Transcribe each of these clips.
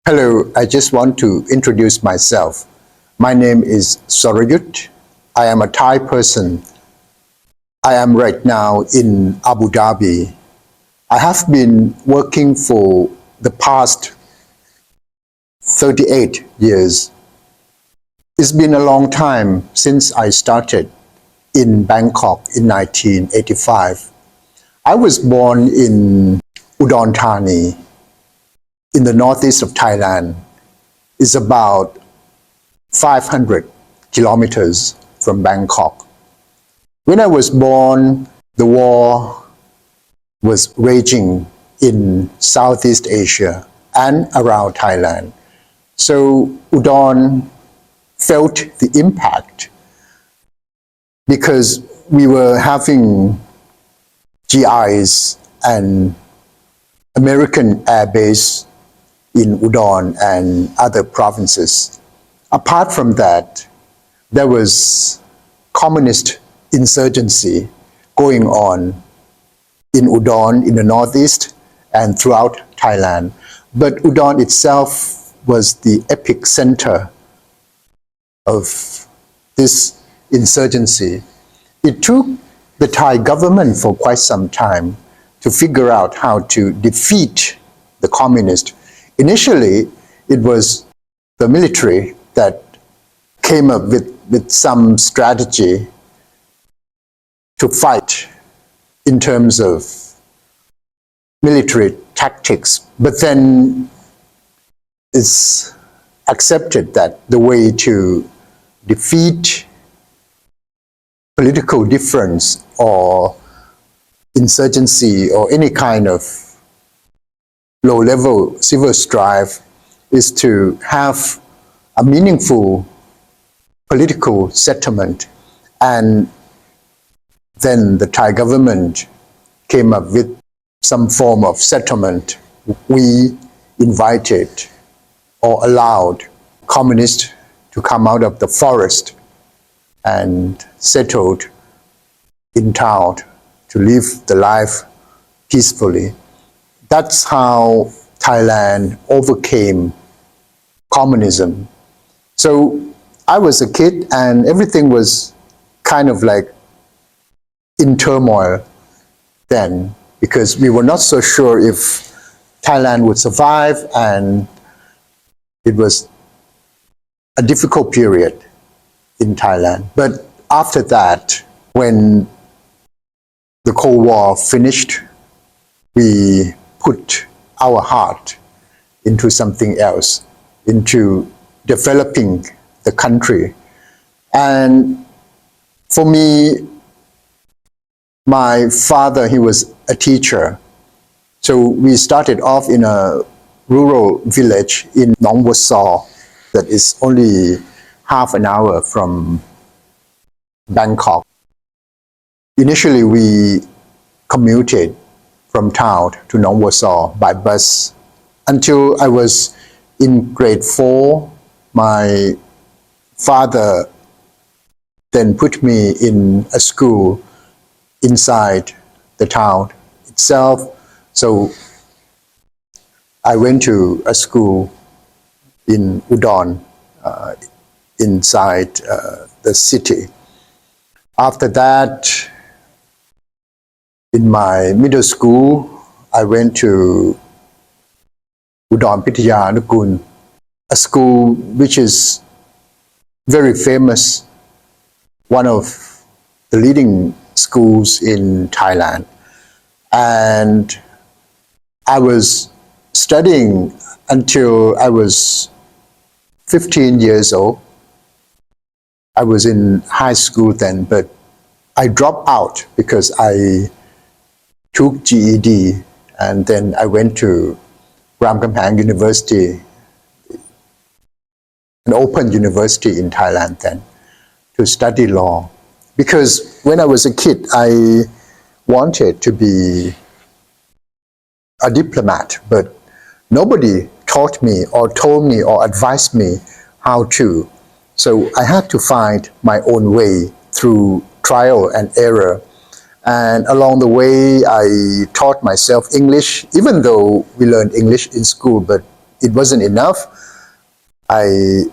Hello, I just want to introduce myself. My name is Sorayut. I am a Thai person. I am right now in Abu Dhabi. I have been working for the past 38 years. It's been a long time since I started in Bangkok in 1985. I was born in Udon Thani in the northeast of Thailand. It's about 500 kilometers from Bangkok. When I was born, the war was raging in Southeast Asia and around Thailand. So Udon felt the impact because we were having GIs and American air base in Udon and other provinces. Apart from that, there was communist insurgency going on in Udon in the northeast and throughout Thailand. But Udon itself was the epicenter of this insurgency. It took the Thai government for quite some time to figure out how to defeat the communists. Initially, it was the military that came up with some strategy to fight in terms of military tactics. But then it's accepted that the way to defeat political difference or insurgency or any kind of low-level civil strife is to have a meaningful political settlement. And then the Thai government came up with some form of settlement. We invited or allowed communists to come out of the forest and settled in town to live the life peacefully. That's how Thailand overcame communism. So I was a kid and everything was kind of like in turmoil then because we were not so sure if Thailand would survive, and it was a difficult period in Thailand. But after that, when the Cold War finished, we put our heart into something else, into developing the country. And for me, my father, he was a teacher. So we started off in a rural village in Nong Wasaw that is only half an hour from Bangkok. Initially, we commuted from town to Nong Wasaw by bus. Until I was in grade 4, my father then put me in a school inside the town itself. So I went to a school in Udon, inside the city. After that, in my middle school, I went to Udon Pitaya Nukun, a school which is very famous, one of the leading schools in Thailand. And I was studying until I was 15 years old. I was in high school then, but I dropped out because I took GED, and then I went to Ramkhamhaeng University, an open university in Thailand then, to study law. Because when I was a kid, I wanted to be a diplomat, but nobody taught me or told me or advised me how to. So I had to find my own way through trial and error. And along the way, I taught myself English, even though we learned English in school, but it wasn't enough. I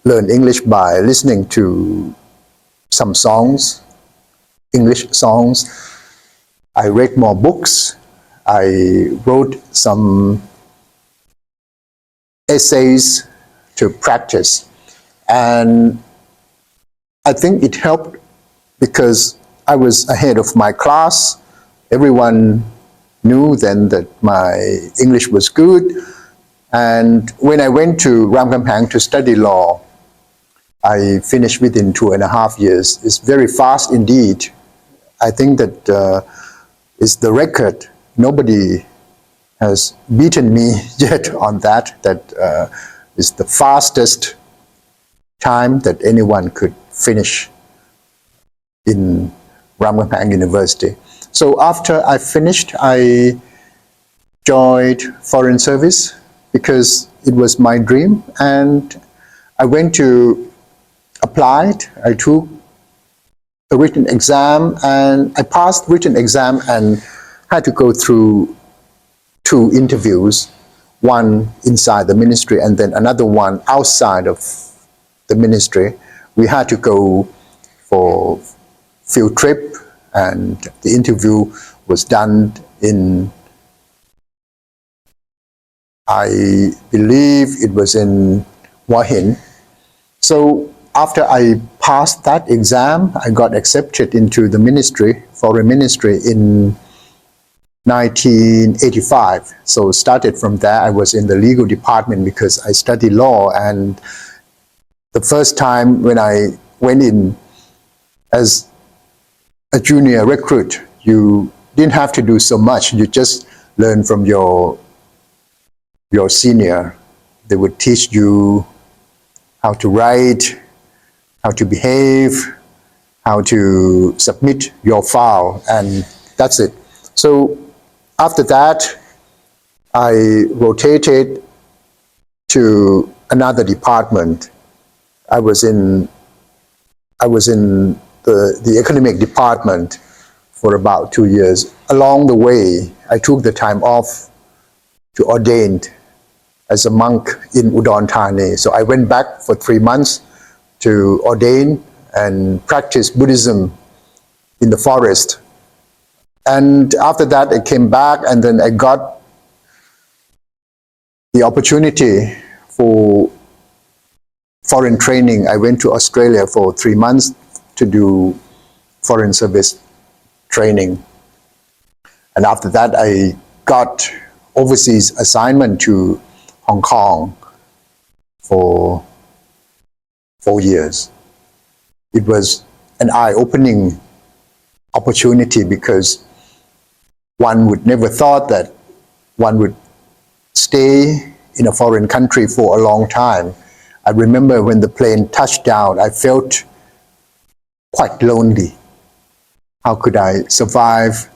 learned English by listening to some songs, English songs. I read more books. I wrote some essays to practice. And I think it helped because I was ahead of my class. Everyone knew then that my English was good. And when I went to Ramkhamhaeng to study law, I finished within 2.5 years. It's very fast indeed. I think that is the record. Nobody has beaten me yet on that. That is the fastest time that anyone could finish in Ramkhamhaeng University. So after I finished, I joined Foreign Service because it was my dream, and I went to apply. I took a written exam and I passed written exam and had to go through 2 interviews, one inside the ministry and then another one outside of the ministry. We had to go for field trip, and the interview was done in, I believe it was in Hua Hin. So after I passed that exam, I got accepted into the ministry, foreign ministry, in 1985. So started from there. I was in the legal department because I studied law, and the first time when I went in as a junior recruit, you didn't have to do so much. You just learn from your senior. They would teach you how to write, how to behave, how to submit your file, and that's it. So after that, I rotated to another department. I was in the economic department for about 2 years. Along the way, I took the time off to ordain as a monk in Udon Thani. So I went back for 3 months to ordain and practice Buddhism in the forest. And after that, I came back, and then I got the opportunity for foreign training. I went to Australia for 3 months to do foreign service training. And after that, I got overseas assignment to Hong Kong for 4 years. It was an eye-opening opportunity because one would never thought that one would stay in a foreign country for a long time. I remember when the plane touched down, I felt quite lonely. How could I survive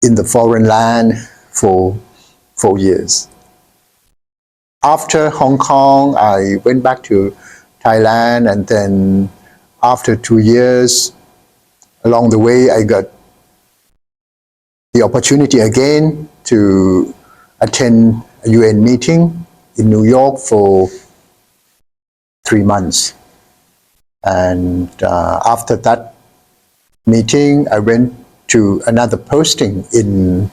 in the foreign land for 4 years? After Hong Kong, I went back to Thailand, and then after 2 years, along the way, I got the opportunity again to attend a UN meeting in New York for 3 months. And after that meeting, I went to another posting in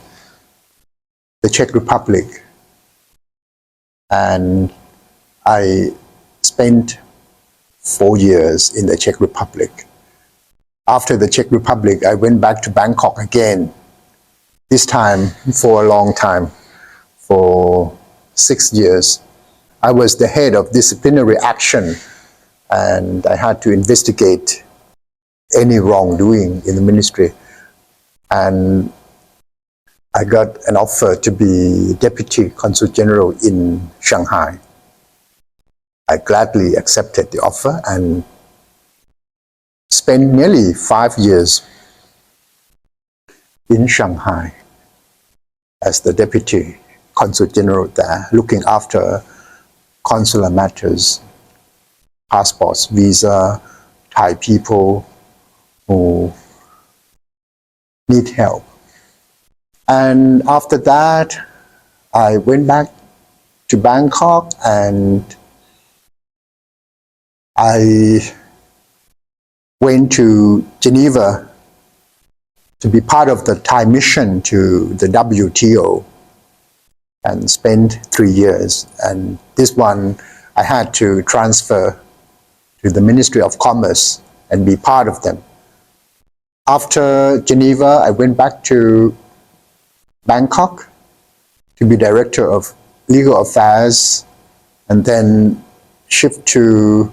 the Czech Republic. And I spent 4 years in the Czech Republic. After the Czech Republic, I went back to Bangkok again, this time for a long time, for 6 years. I was the head of disciplinary action, and I had to investigate any wrongdoing in the ministry. And I got an offer to be Deputy Consul General in Shanghai. I gladly accepted the offer and spent nearly 5 years in Shanghai as the Deputy Consul General there, looking after consular matters, passports, visa, Thai people who need help. And after that, I went back to Bangkok and I went to Geneva to be part of the Thai mission to the WTO and spent 3 years. And this one I had to transfer to the Ministry of Commerce and be part of them. After Geneva, I went back to Bangkok to be Director of Legal Affairs and then shift to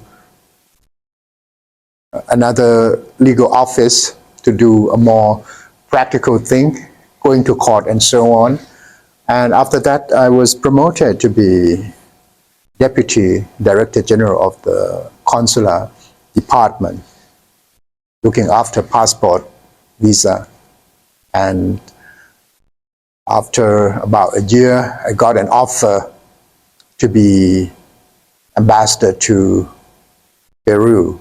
another legal office to do a more practical thing, going to court and so on. And after that, I was promoted to be Deputy Director General of the Consular Department, looking after passport, visa. And after about a year, I got an offer to be ambassador to Peru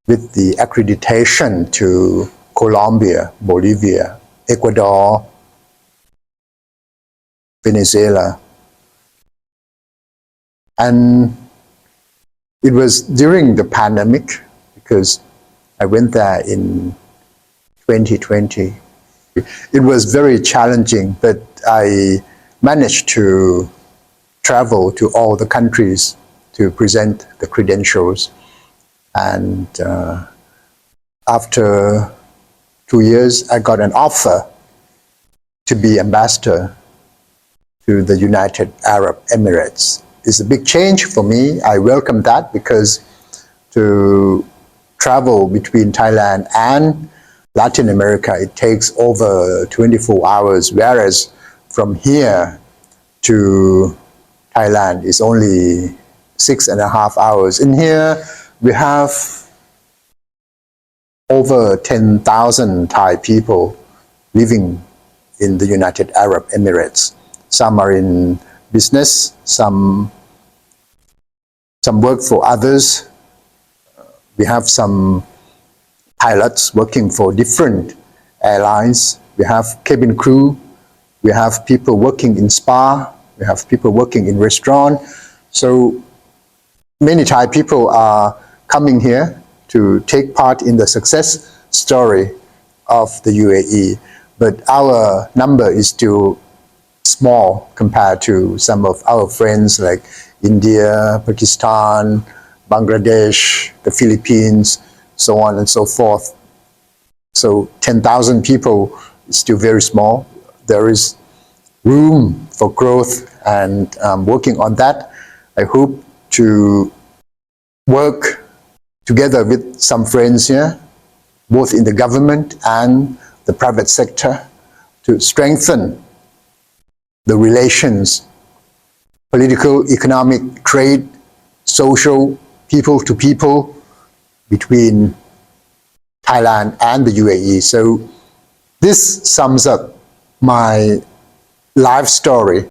with the accreditation to Colombia, Bolivia, Ecuador, Venezuela. And it was during the pandemic because I went there in 2020. It was very challenging, but I managed to travel to all the countries to present the credentials. And after 2 years, I got an offer to be ambassador to the United Arab Emirates. It's a big change for me. I welcome that because to travel between Thailand and Latin America, it takes over 24 hours, whereas from here to Thailand is only 6.5 hours. In here, we have over 10,000 Thai people living in the United Arab Emirates. Some are in business, some work for others. We have some pilots working for different airlines. We have cabin crew. We have people working in spa. We have people working in restaurant. So many Thai people are coming here to take part in the success story of the UAE. But our number is still small compared to some of our friends like India, Pakistan, Bangladesh, the Philippines, so on and so forth. So 10,000 people is still very small. There is room for growth and working on that. I hope to work together with some friends here, both in the government and the private sector, to strengthen the relations, political, economic, trade, social, people to people between Thailand and the UAE. So this sums up my life story.